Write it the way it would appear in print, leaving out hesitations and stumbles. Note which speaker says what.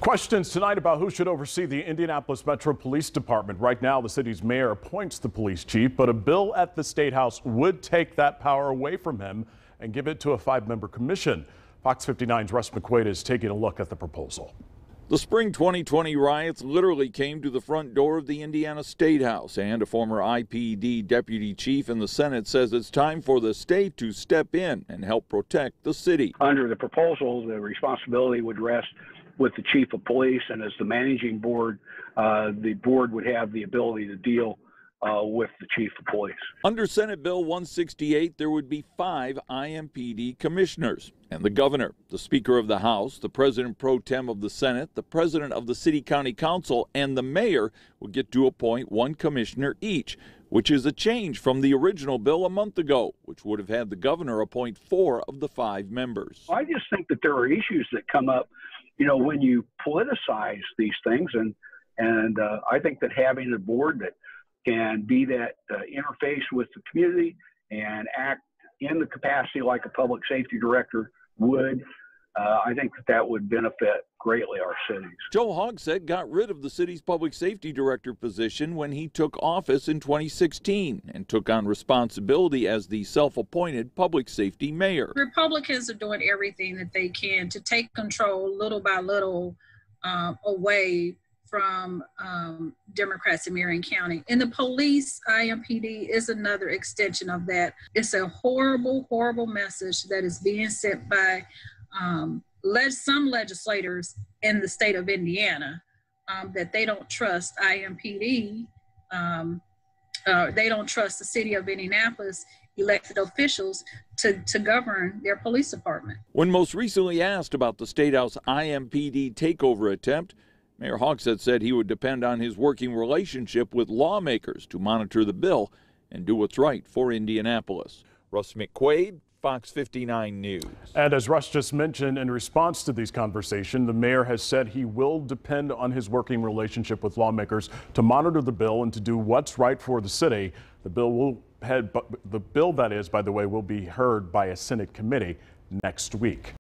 Speaker 1: Questions tonight about who should oversee the Indianapolis Metro Police Department. Right now, the city's mayor appoints the police chief, but a bill at the State House would take that power away from him and give it to a 5-member commission. Fox 59's Russ McQuaid is taking a look at the proposal.
Speaker 2: The spring 2020 riots literally came to the front door of the Indiana State House, and a former IPD deputy chief in the Senate says it's time for the state to step in and help protect the city.
Speaker 3: Under the proposal, the responsibility would rest with the chief of police, and as the managing board, the board would have the ability to deal with the chief of police.
Speaker 2: Under Senate Bill 168, there would be 5 IMPD commissioners, and the governor, the Speaker of the House, the President pro tem of the Senate, the President of the City County Council, and the mayor would get to appoint 1 commissioner each, which is a change from the original bill a month ago, which would have had the governor appoint 4 of the 5 members.
Speaker 3: I just think that there are issues that come up, when you politicize these things, and I think that having a board that can be that interface with the community and act in the capacity like a public safety director would, I think that would benefit greatly our cities.
Speaker 2: Joe Hogsett got rid of the city's public safety director position when he took office in 2016 and took on responsibility as the self-appointed public safety mayor.
Speaker 4: Republicans are doing everything that they can to take control little by little away from Democrats in Marion County. And the police IMPD is another extension of that. It's a horrible, horrible message that is being sent by some legislators in the state of Indiana that they don't trust IMPD. They don't trust the city of Indianapolis elected officials to govern their police department.
Speaker 2: When most recently asked about the State House IMPD takeover attempt, Mayor Hogsett said he would depend on his working relationship with lawmakers to monitor the bill and do what's right for Indianapolis. Russ McQuaid, Fox 59 News.
Speaker 1: And as Russ just mentioned, in response to these conversations, the mayor has said he will depend on his working relationship with lawmakers to monitor the bill and to do what's right for the city. The bill that is, by the way, will be heard by a Senate committee next week.